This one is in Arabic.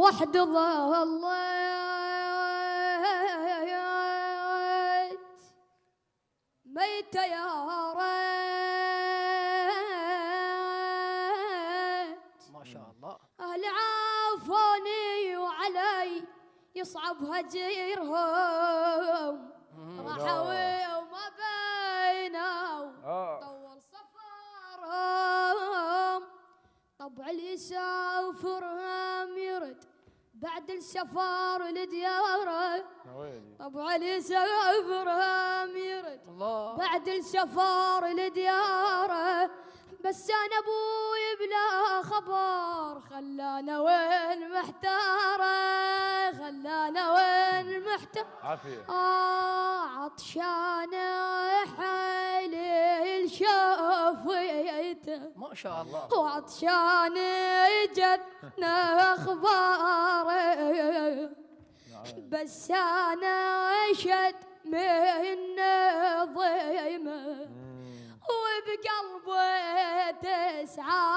وحد ظليت ميتة يا ريت. ما شاء الله. أهل عافوني وعلي يصعب هجيرهم، راحوا وما بينوا طول سفرهم. طبع اللي يسافرهم يرد بعد السفر لدياره، طبع اللي يسافرهم يرد بعد السفر لدياره. بس انا ابوي بلا خبر خلانا وين محتاره، خلانا وين محتاره. عافيه عطشانه حيلي شافيته، ما شاء الله. وعطشانه جتنا اخباره. بس انا اشد من ضيمه وبقلبي تسعى